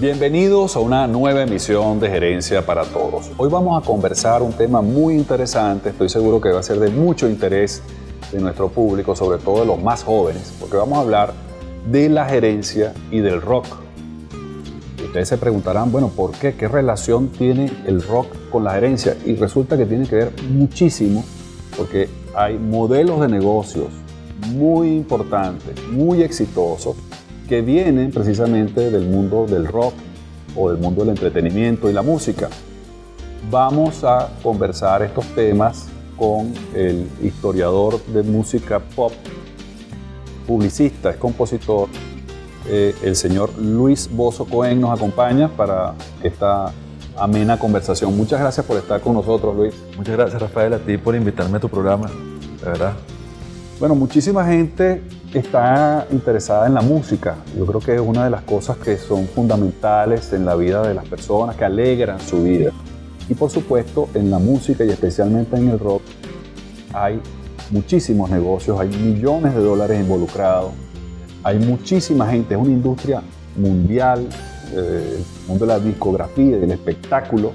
Bienvenidos a una nueva emisión de Gerencia para Todos. Hoy vamos a conversar un tema muy interesante, estoy seguro que va a ser de mucho interés de nuestro público, sobre todo de los más jóvenes, porque vamos a hablar de la gerencia y del rock. Ustedes se preguntarán, bueno, ¿por qué? ¿Qué relación tiene el rock con la gerencia? Y resulta que tiene que ver muchísimo, porque hay modelos de negocios muy importantes, muy exitosos, que vienen precisamente del mundo del rock o del mundo del entretenimiento y la música. Vamos a conversar estos temas con el historiador de música pop, publicista, es compositor, el señor Luis Bozo Cohen nos acompaña para esta amena conversación. Muchas gracias por estar con nosotros, Luis. Muchas gracias, Rafael, a ti por invitarme a tu programa, de verdad. Bueno, muchísima gente está interesada en la música. Yo creo que es una de las cosas que son fundamentales en la vida de las personas, que alegran su vida. Y por supuesto, en la música y especialmente en el rock, hay muchísimos negocios, hay millones de dólares involucrados, hay muchísima gente, es una industria mundial, el mundo de la discografía y del espectáculo,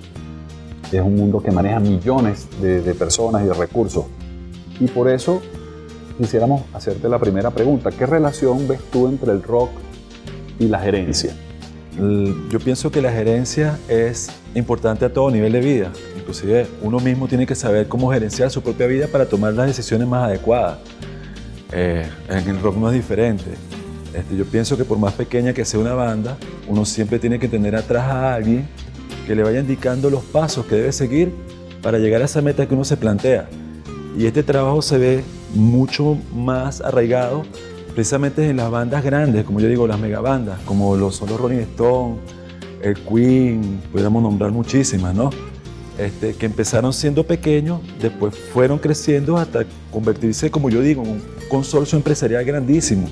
es un mundo que maneja millones de personas y de recursos. Y por eso quisiéramos hacerte la primera pregunta. ¿Qué relación ves tú entre el rock y la gerencia? Yo pienso que la gerencia es importante a todo nivel de vida. Inclusive uno mismo tiene que saber cómo gerenciar su propia vida para tomar las decisiones más adecuadas. En el rock no es diferente. Yo pienso que por más pequeña que sea una banda, uno siempre tiene que tener atrás a alguien que le vaya indicando los pasos que debe seguir para llegar a esa meta que uno se plantea. Y este trabajo se ve mucho más arraigado precisamente en las bandas grandes, como yo digo, las megabandas, como lo son los Rolling Stones, el Queen, podríamos nombrar muchísimas, ¿no? Que empezaron siendo pequeños, después fueron creciendo hasta convertirse, como yo digo, en un consorcio empresarial grandísimo,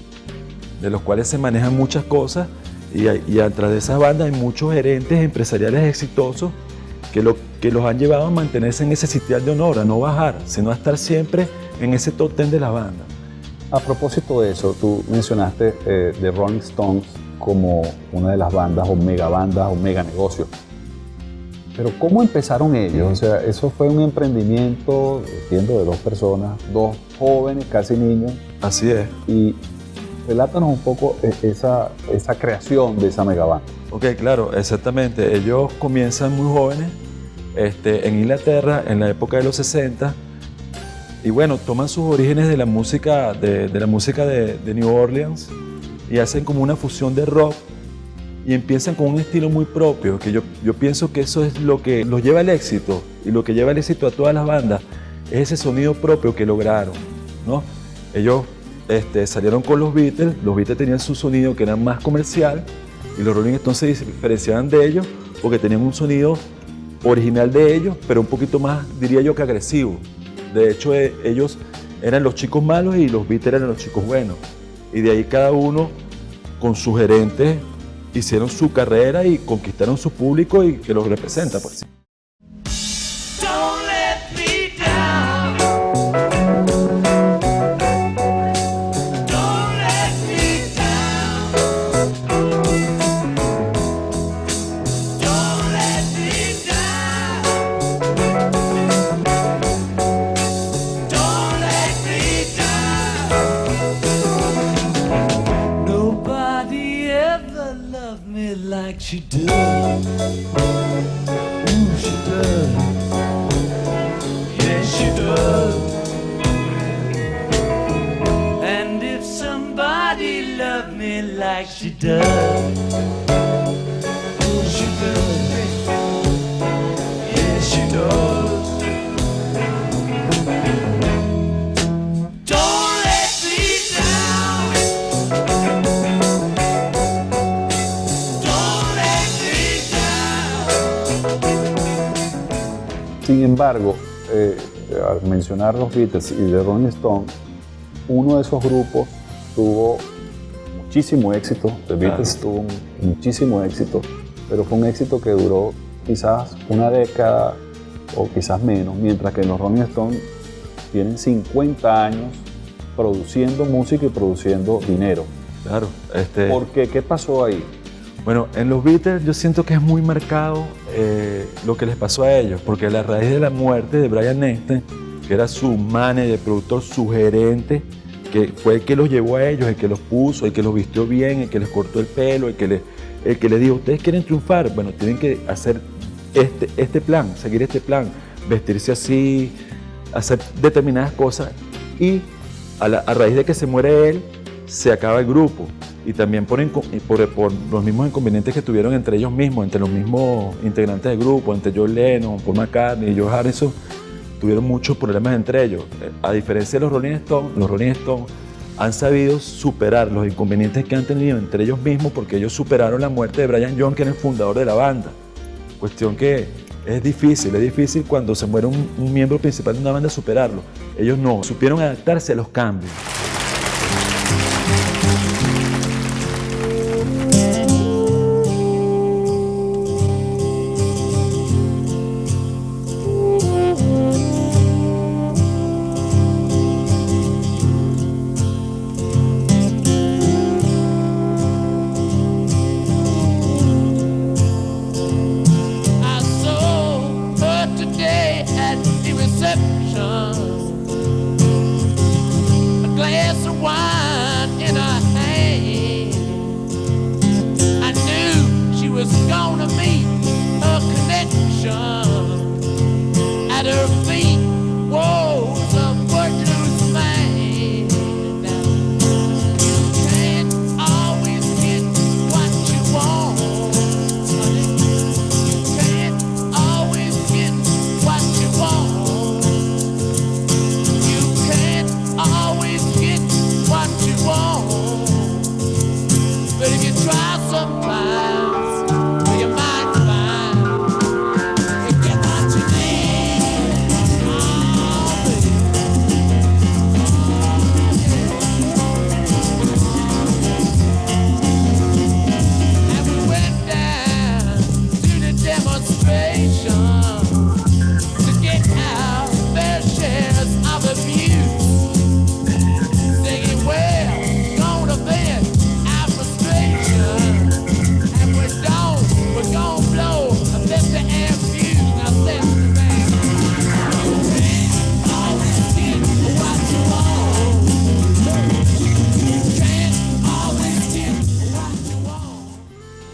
de los cuales se manejan muchas cosas y atrás de esas bandas hay muchos gerentes empresariales exitosos que los han llevado a mantenerse en ese sitial de honor, a no bajar, sino a estar siempre en ese top 10 de la banda. A propósito de eso, tú mencionaste The Rolling Stones como una de las bandas o mega negocios. Pero ¿cómo empezaron ellos? O sea, eso fue un emprendimiento, entiendo, de dos personas, dos jóvenes, casi niños. Así es. Y relátanos un poco esa creación de esa megabanda. Ok, claro, exactamente. Ellos comienzan muy jóvenes en Inglaterra, en la época de los 60, y bueno, toman sus orígenes de la música de New Orleans y hacen como una fusión de rock y empiezan con un estilo muy propio, que yo pienso que eso es lo que los lleva al éxito, y lo que lleva al éxito a todas las bandas es ese sonido propio que lograron, ¿no? Ellos salieron con los Beatles tenían su sonido que era más comercial, y los Rolling Stones se diferenciaban de ellos porque tenían un sonido original de ellos, pero un poquito más, diría yo, que agresivo. De hecho, ellos eran los chicos malos y los Beatles eran los chicos buenos. Y de ahí cada uno, con sus gerentes, hicieron su carrera y conquistaron su público y que los representa, pues. She does, ooh, she does, yes she does. And if somebody loved me like she does, ooh, she does, yes she does. Sin embargo, al mencionar los Beatles y The Rolling Stones, uno de esos grupos tuvo muchísimo éxito. The Beatles tuvo muchísimo éxito, pero fue un éxito que duró quizás una década o quizás menos, mientras que los Rolling Stones tienen 50 años produciendo música y produciendo dinero. Claro. ¿Por qué? ¿Qué pasó ahí? Bueno, en los Beatles yo siento que es muy marcado lo que les pasó a ellos, porque a la raíz de la muerte de Brian Epstein, que era su manager, productor, su gerente, que fue el que los llevó a ellos, el que los puso, el que los vistió bien, el que les cortó el pelo, el que les dijo, ustedes quieren triunfar, bueno, tienen que hacer este plan, seguir este plan, vestirse así, hacer determinadas cosas, y a raíz de que se muere él, se acaba el grupo. Y también por los mismos inconvenientes que tuvieron entre ellos mismos, entre los mismos integrantes del grupo, entre John Lennon, Paul McCartney y George Harrison, tuvieron muchos problemas entre ellos. A diferencia de los Rolling Stones han sabido superar los inconvenientes que han tenido entre ellos mismos, porque ellos superaron la muerte de Brian Jones, que era el fundador de la banda. Cuestión que es difícil cuando se muere un miembro principal de una banda superarlo. Ellos no, supieron adaptarse a los cambios.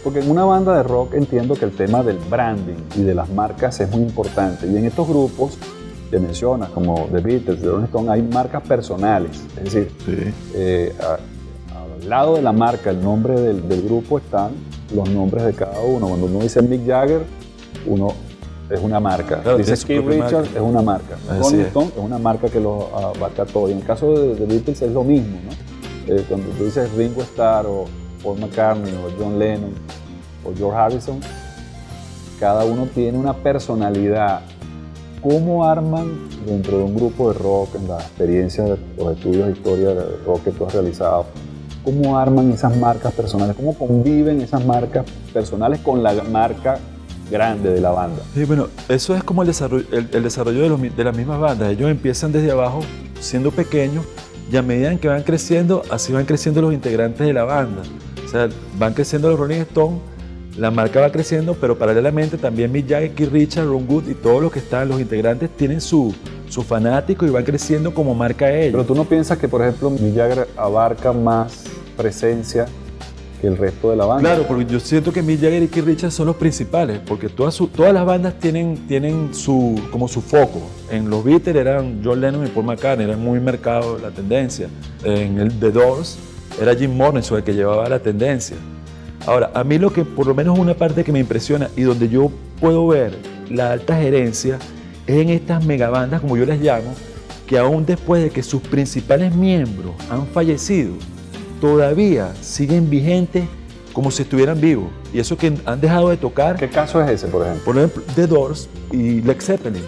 Porque en una banda de rock entiendo que el tema del branding y de las marcas es muy importante. Y en estos grupos que mencionas, como The Beatles, The Rolling Stones, hay marcas personales. Es decir, al lado de la marca, el nombre del grupo, están los nombres de cada uno. Cuando uno dice Mick Jagger, uno es una marca. Claro, dice Keith Richards, es una marca. Rolling es. Stone es una marca que lo abarca todo. Y en el caso de The Beatles es lo mismo, ¿no? Cuando tú dices Ringo Starr o Paul McCartney o John Lennon o George Harrison, cada uno tiene una personalidad. ¿Cómo arman dentro de un grupo de rock, en la experiencia de los estudios de historia de rock que tú has realizado, cómo arman esas marcas personales? ¿Cómo conviven esas marcas personales con la marca grande de la banda? Sí, bueno, eso es como el desarrollo de las mismas bandas. Ellos empiezan desde abajo, siendo pequeños, y a medida en que van creciendo, así van creciendo los integrantes de la banda. O sea, van creciendo los Rolling Stones, la marca va creciendo, pero paralelamente también Mick Jagger, Keith Richards, Ron Wood y todos los que están, los integrantes, tienen su fanático y van creciendo como marca ellos. Pero tú no piensas que, por ejemplo, Mick Jagger abarca más presencia que el resto de la banda. Claro, porque yo siento que Mick Jagger y Keith Richards son los principales, porque todas las bandas tienen como su foco. En los Beatles eran John Lennon y Paul McCartney, eran muy marcado la tendencia. En el The Doors era Jim Morrison el que llevaba la tendencia. Ahora, a mí lo que, por lo menos una parte que me impresiona y donde yo puedo ver la alta gerencia es en estas megabandas, como yo les llamo, que aún después de que sus principales miembros han fallecido, todavía siguen vigentes como si estuvieran vivos. Y eso que han dejado de tocar. ¿Qué caso es ese, por ejemplo? Por ejemplo, The Doors y Led Zeppelin.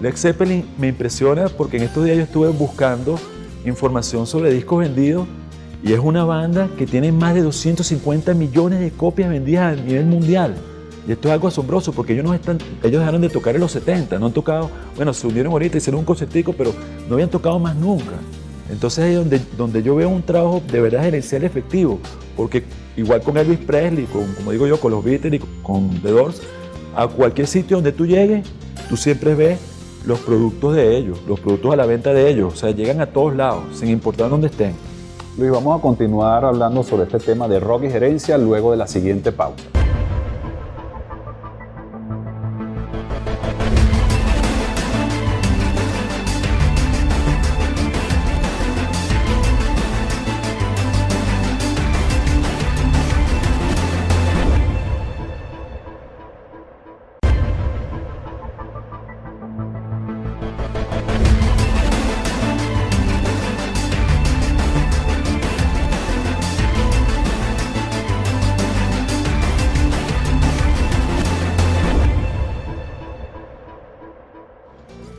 Led Zeppelin me impresiona porque en estos días yo estuve buscando información sobre discos vendidos y es una banda que tiene más de 250 millones de copias vendidas a nivel mundial. Y esto es algo asombroso porque ellos dejaron de tocar en los 70, no han tocado, bueno, se unieron ahorita, hicieron un concertico, pero no habían tocado más nunca. Entonces ahí es donde yo veo un trabajo de verdad gerencial efectivo, porque igual con Elvis Presley, como digo yo, con los Beatles y con The Doors, a cualquier sitio donde tú llegues, tú siempre ves los productos de ellos, los productos a la venta de ellos, o sea, llegan a todos lados, sin importar dónde estén. Luis, vamos a continuar hablando sobre este tema de rock y gerencia luego de la siguiente pausa.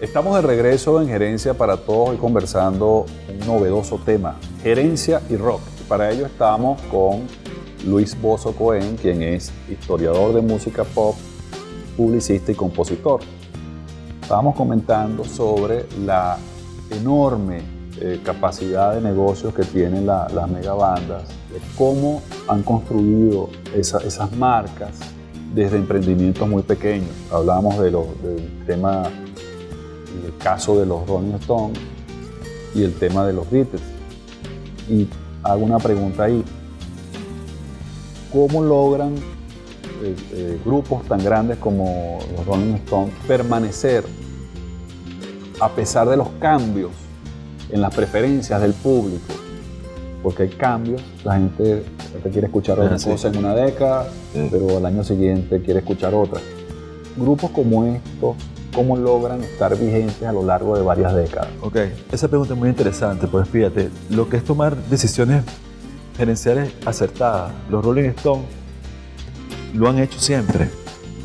Estamos de regreso en Gerencia para Todos, hoy conversando un novedoso tema, gerencia y rock. Para ello estamos con Luis Bozo Cohen, quien es historiador de música pop, publicista y compositor. Estábamos comentando sobre la enorme capacidad de negocios que tienen las megabandas, de cómo han construido esas marcas desde emprendimientos muy pequeños. Hablábamos del tema, el caso de los Rolling Stones y el tema de los Beatles. Y hago una pregunta ahí. ¿Cómo logran grupos tan grandes como los Rolling Stones permanecer a pesar de los cambios en las preferencias del público? Porque hay cambios, la gente quiere escuchar una cosa en una década, pero al año siguiente quiere escuchar otra. Grupos como estos, ¿cómo logran estar vigentes a lo largo de varias décadas? Ok, esa pregunta es muy interesante, pues fíjate, lo que es tomar decisiones gerenciales acertadas. Los Rolling Stones lo han hecho siempre,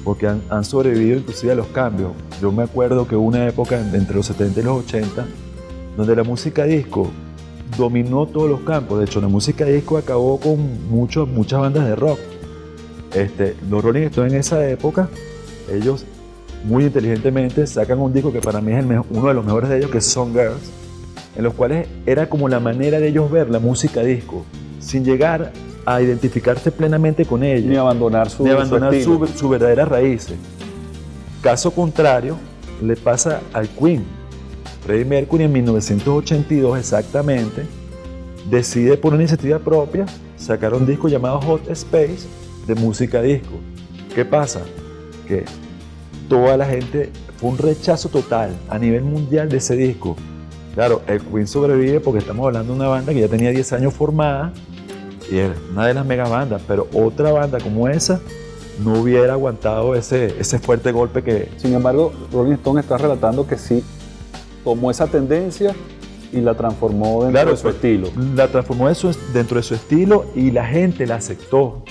porque han sobrevivido inclusive a los cambios. Yo me acuerdo que hubo una época entre los 70 y los 80 donde la música disco dominó todos los campos. De hecho, la música disco acabó con muchas bandas de rock. Los Rolling Stones en esa época, ellos muy inteligentemente sacan un disco que para mí es uno de los mejores de ellos, que es Some Girls, en los cuales era como la manera de ellos ver la música disco, sin llegar a identificarse plenamente con ella. Ni abandonar su verdaderas raíces. Caso contrario, le pasa al Queen. Freddie Mercury en 1982 exactamente decide por una iniciativa propia sacar un disco llamado Hot Space de música disco. ¿Qué pasa? Que toda la gente, fue un rechazo total a nivel mundial de ese disco. Claro, el Queen sobrevive porque estamos hablando de una banda que ya tenía 10 años formada y era una de las mega bandas, pero otra banda como esa no hubiera aguantado ese fuerte golpe que... Sin embargo, Rolling Stone está relatando que sí tomó esa tendencia y la transformó dentro de su estilo. La transformó dentro de su estilo y la gente la aceptó.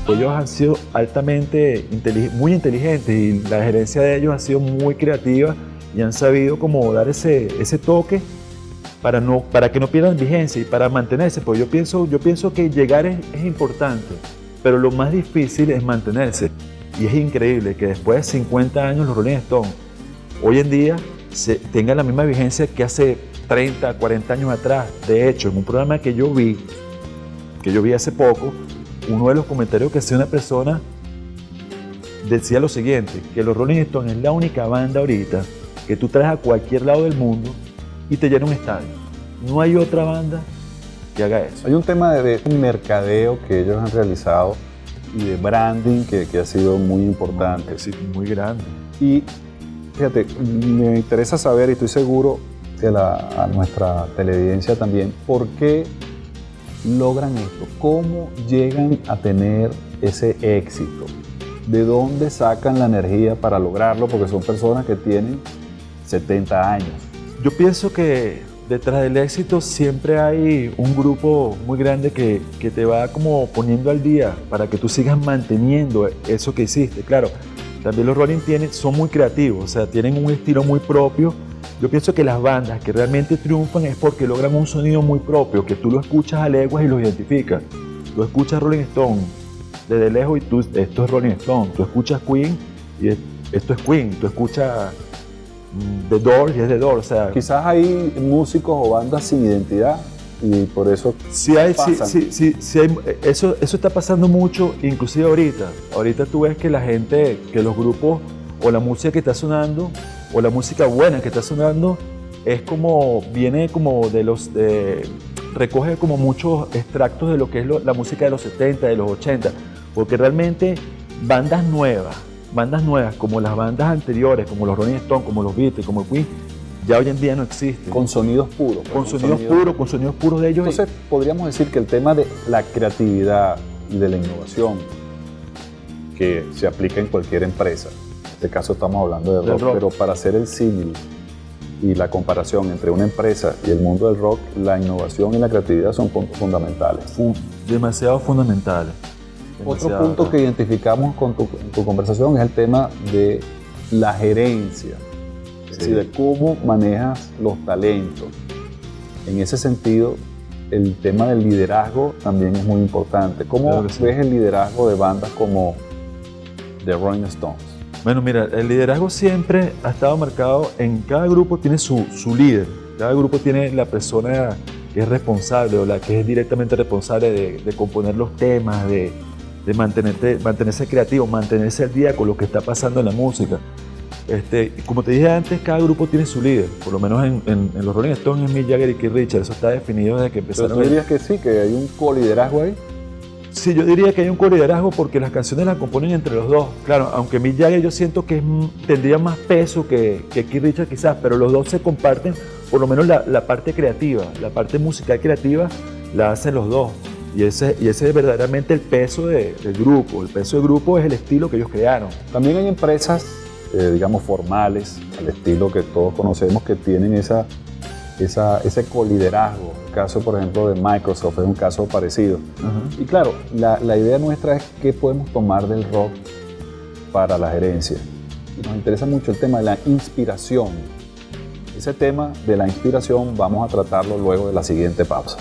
Ellos han sido altamente muy inteligentes y la gerencia de ellos ha sido muy creativa y han sabido como dar ese toque para que no pierdan vigencia y para mantenerse. Pues yo pienso que llegar es importante, pero lo más difícil es mantenerse. Y es increíble que después de 50 años los Rolling Stones hoy en día tengan la misma vigencia que hace 30, 40 años atrás. De hecho, en un programa que yo vi hace poco, uno de los comentarios que hacía una persona decía lo siguiente, que los Rolling Stones es la única banda ahorita que tú traes a cualquier lado del mundo y te llena un estadio. No hay otra banda que haga eso. Hay un tema de mercadeo que ellos han realizado y de branding que ha sido muy importante. Sí, muy grande. Y fíjate, me interesa saber, y estoy seguro que a nuestra televidencia también, ¿por qué logran esto? ¿Cómo llegan a tener ese éxito? ¿De dónde sacan la energía para lograrlo? Porque son personas que tienen 70 años. Yo pienso que detrás del éxito siempre hay un grupo muy grande que te va como poniendo al día para que tú sigas manteniendo eso que hiciste. Claro, también los Rolling son muy creativos, o sea, tienen un estilo muy propio. Yo pienso que las bandas que realmente triunfan es porque logran un sonido muy propio, que tú lo escuchas a leguas y los identificas. Tú escuchas Rolling Stone desde lejos y esto es Rolling Stone. Tú escuchas Queen y esto es Queen. Tú escuchas The Doors y es The Doors. O sea, quizás hay músicos o bandas sin identidad y por eso sí hay, eso está pasando mucho, inclusive ahorita. Ahorita tú ves que la gente, que los grupos o la música que está sonando o la música buena que está sonando es como, viene como recoge como muchos extractos de lo que es la música de los 70, de los 80, porque realmente bandas nuevas como las bandas anteriores, como los Rolling Stones, como los Beatles, como Queen, ya hoy en día no existen. Con sonidos puros. Con sonidos puros de ellos. Entonces podríamos decir que el tema de la creatividad y de la innovación que se aplica en cualquier empresa, en este caso estamos hablando de rock, pero para hacer el símil y la comparación entre una empresa y el mundo del rock, la innovación y la creatividad son puntos fundamentales. Demasiado fundamentales. Otro punto que identificamos con tu conversación es el tema de la gerencia, es decir, de cómo manejas los talentos. En ese sentido, el tema del liderazgo también es muy importante. ¿Cómo ves el liderazgo de bandas como The Rolling Stones? Bueno, mira, el liderazgo siempre ha estado marcado, en cada grupo tiene su líder, cada grupo tiene la persona que es responsable o la que es directamente responsable de componer los temas, de mantenerse creativo, mantenerse al día con lo que está pasando en la música. Como te dije antes, cada grupo tiene su líder, por lo menos en los Rolling Stones es Mick Jagger y Keith Richards, eso está definido desde que empezaron. ¿Pero tú dirías que sí, que hay un coliderazgo ahí? Sí, yo diría que hay un coliderazgo porque las canciones las componen entre los dos. Claro, aunque Mick Jagger yo siento que tendría más peso que Keith Richards quizás, pero los dos se comparten, por lo menos la parte creativa, la parte musical creativa la hacen los dos. Y ese es verdaderamente el peso del grupo. El peso del grupo es el estilo que ellos crearon. También hay empresas, digamos, formales, al estilo que todos conocemos, que tienen ese coliderazgo. El caso, por ejemplo, de Microsoft es un caso parecido. Y claro, la idea nuestra es qué podemos tomar del rock para la gerencia. Y nos interesa mucho el tema de la inspiración. Ese tema de la inspiración vamos a tratarlo luego de la siguiente pausa.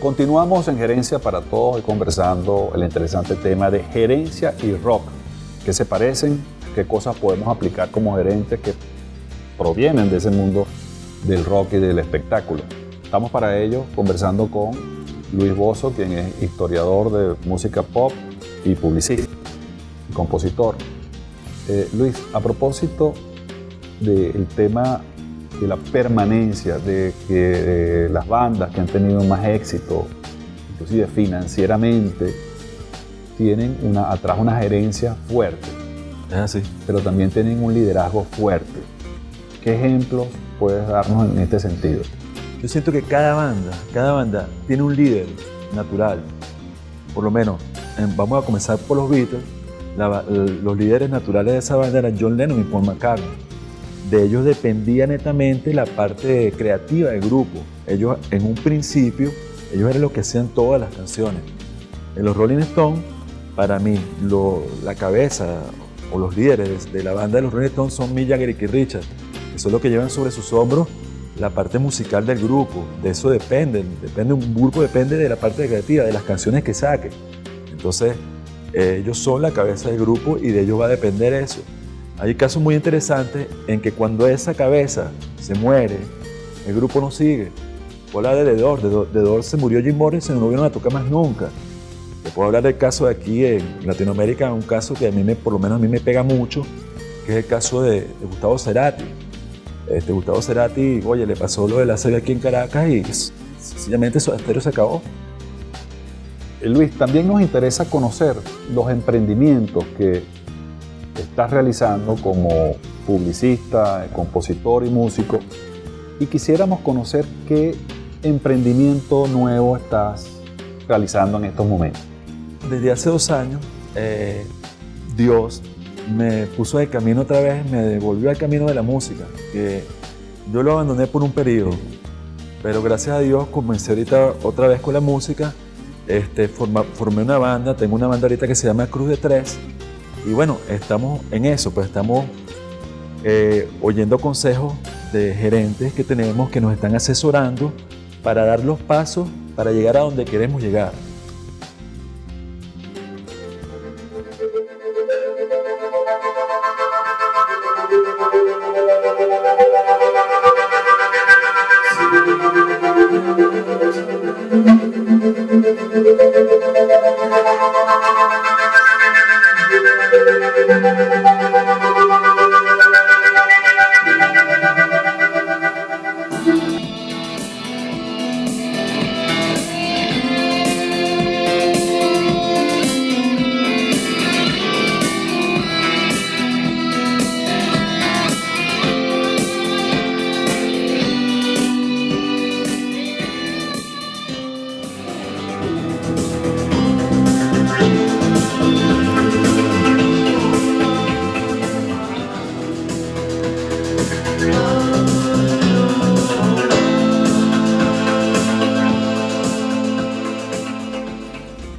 Continuamos en Gerencia para Todos y conversando el interesante tema de gerencia y rock. ¿Qué se parecen? ¿Qué cosas podemos aplicar como gerentes que provienen de ese mundo del rock y del espectáculo? Estamos para ello conversando con Luis Bozo, quien es historiador de música pop y publicista y compositor. Luis, a propósito del tema de la permanencia, de que las bandas que han tenido más éxito, inclusive financieramente, tienen atrás una gerencia fuerte. Es así. Pero también tienen un liderazgo fuerte. ¿Qué ejemplos puedes darnos en este sentido? Yo siento que cada banda tiene un líder natural. Por lo menos, vamos a comenzar por los Beatles. Los líderes naturales de esa banda eran John Lennon y Paul McCartney. De ellos dependía netamente la parte creativa del grupo. Ellos, en un principio, ellos eran los que hacían todas las canciones. En los Rolling Stones, para mí, la cabeza o los líderes de la banda de los Rolling Stones son Mick Jagger y Keith Richards, que son los que llevan sobre sus hombros la parte musical del grupo. De eso un grupo depende de la parte creativa, de las canciones que saque. Entonces, ellos son la cabeza del grupo y de ellos va a depender eso. Hay casos muy interesantes en que cuando esa cabeza se muere, el grupo no sigue. Por hablar de The Doors. The Doors se murió Jim Morrison y no volvieron a tocar más nunca. Te puedo hablar del caso de aquí en Latinoamérica, un caso que por lo menos a mí me pega mucho, que es el caso de Gustavo Cerati. Gustavo Cerati, oye, le pasó lo de la serie aquí en Caracas y sencillamente Soda Stereo se acabó. Luis, también nos interesa conocer los emprendimientos que estás realizando como publicista, compositor y músico, y quisiéramos conocer qué emprendimiento nuevo estás realizando en estos momentos. Desde hace 2 años, Dios me puso de camino otra vez, me devolvió al camino de la música, que yo lo abandoné por un periodo, pero gracias a Dios comencé ahorita otra vez con la música. Formé una banda, tengo una banda ahorita que se llama Cruz de Tres, y bueno, estamos en eso, pues estamos oyendo consejos de gerentes que tenemos que nos están asesorando para dar los pasos para llegar a donde queremos llegar.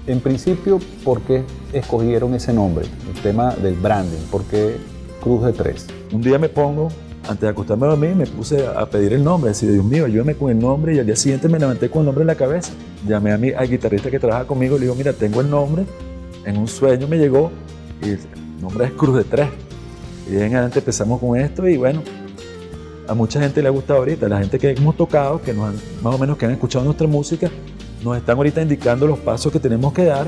En principio, ¿por qué escogieron ese nombre? El tema del branding, ¿por qué Cruz de Tres? Un día me pongo, antes de acostarme a dormir, me puse a pedir el nombre, decir, Dios mío, ayúdame con el nombre, y al día siguiente me levanté con el nombre en la cabeza. Llamé al guitarrista que trabaja conmigo y le digo, mira, tengo el nombre, en un sueño me llegó, y el nombre es Cruz de Tres. Y de en adelante empezamos con esto, y bueno, a mucha gente le ha gustado ahorita, la gente que hemos tocado, que nos han, más o menos que han escuchado nuestra música, nos están ahorita indicando los pasos que tenemos que dar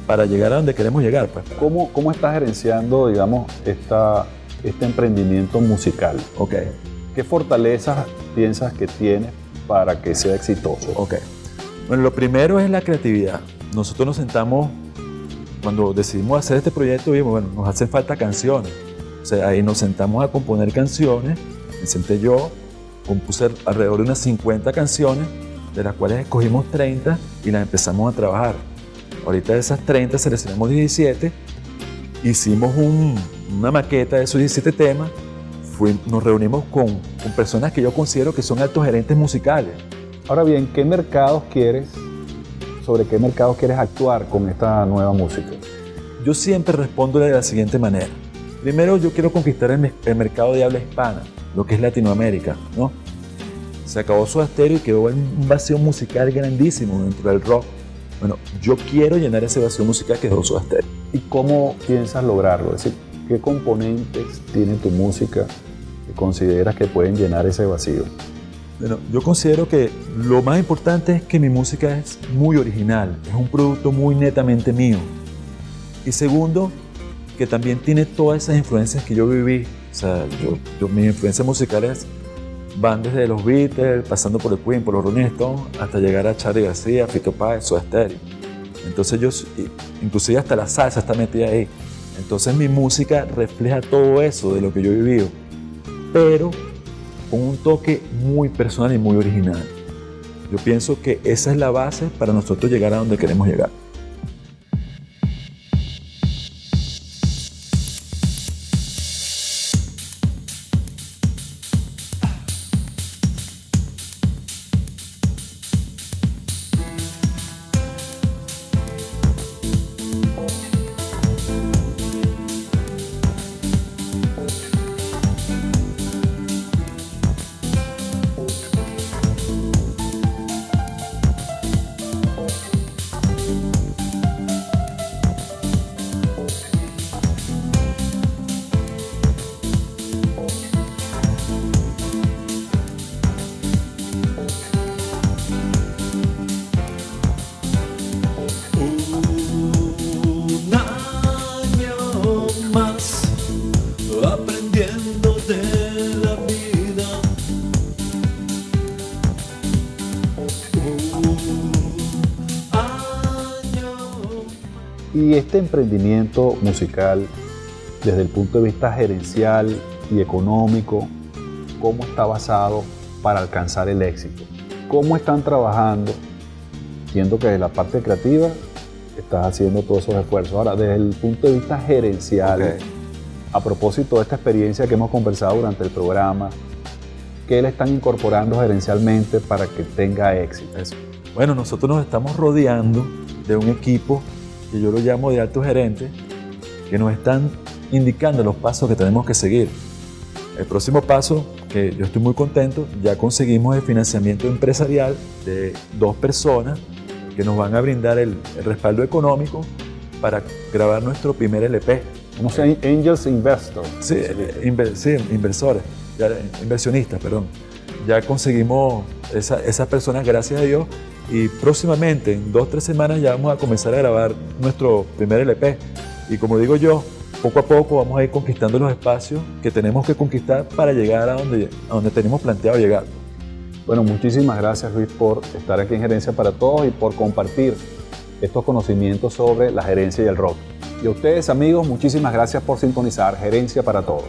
para llegar a donde queremos llegar. Pues. ¿Cómo estás gerenciando, digamos, este emprendimiento musical? Ok. ¿Qué fortalezas piensas que tienes para que sea exitoso? Ok. Bueno, lo primero es la creatividad. Nosotros nos sentamos, cuando decidimos hacer este proyecto, vimos, bueno, nos hacen falta canciones. O sea, ahí nos sentamos a componer canciones. Me senté yo, compuse alrededor de unas 50 canciones, de las cuales escogimos 30 y las empezamos a trabajar. Ahorita de esas 30 seleccionamos 17, hicimos una maqueta de esos 17 temas, nos reunimos con personas que yo considero que son altos gerentes musicales. Ahora bien, ¿sobre qué mercados quieres actuar con esta nueva música? Yo siempre respondo de la siguiente manera. Primero, yo quiero conquistar el mercado de habla hispana, lo que es Latinoamérica, ¿no? Se acabó Soda Stereo y quedó un vacío musical grandísimo dentro del rock. Bueno, yo quiero llenar ese vacío musical que dejó Soda Stereo. ¿Y cómo piensas lograrlo? Es decir, ¿qué componentes tiene tu música que consideras que pueden llenar ese vacío? Bueno, yo considero que lo más importante es que mi música es muy original, es un producto muy netamente mío. Y segundo, que también tiene todas esas influencias que yo viví. O sea, mis influencias musicales van desde los Beatles, pasando por el Queen, por los Rolling Stones, hasta llegar a Charly García, Fito Páez, Soda Stereo. Entonces inclusive hasta la salsa está metida ahí. Entonces mi música refleja todo eso de lo que yo he vivido, pero con un toque muy personal y muy original. Yo pienso que esa es la base para nosotros llegar a donde queremos llegar. Y este emprendimiento musical, desde el punto de vista gerencial y económico, ¿cómo está basado para alcanzar el éxito? ¿Cómo están trabajando? Entiendo que desde la parte creativa estás haciendo todos esos esfuerzos. Ahora, desde el punto de vista gerencial, a propósito de esta experiencia que hemos conversado durante el programa, ¿qué le están incorporando gerencialmente para que tenga éxito? Bueno, nosotros nos estamos rodeando de un equipo que yo lo llamo de altos gerentes, que nos están indicando los pasos que tenemos que seguir. El próximo paso, que yo estoy muy contento, ya conseguimos el financiamiento empresarial de 2 personas que nos van a brindar el respaldo económico para grabar nuestro primer LP. ¿Cómo se llama? Angels Investors. Sí, inversores, inversionistas, perdón. Ya conseguimos esas personas, gracias a Dios, y próximamente, en 2 o 3 semanas, ya vamos a comenzar a grabar nuestro primer LP. Y como digo yo, poco a poco vamos a ir conquistando los espacios que tenemos que conquistar para llegar a donde tenemos planteado llegar. Bueno, muchísimas gracias, Luis, por estar aquí en Gerencia para Todos y por compartir estos conocimientos sobre la gerencia y el rock. Y a ustedes, amigos, muchísimas gracias por sintonizar Gerencia para Todos.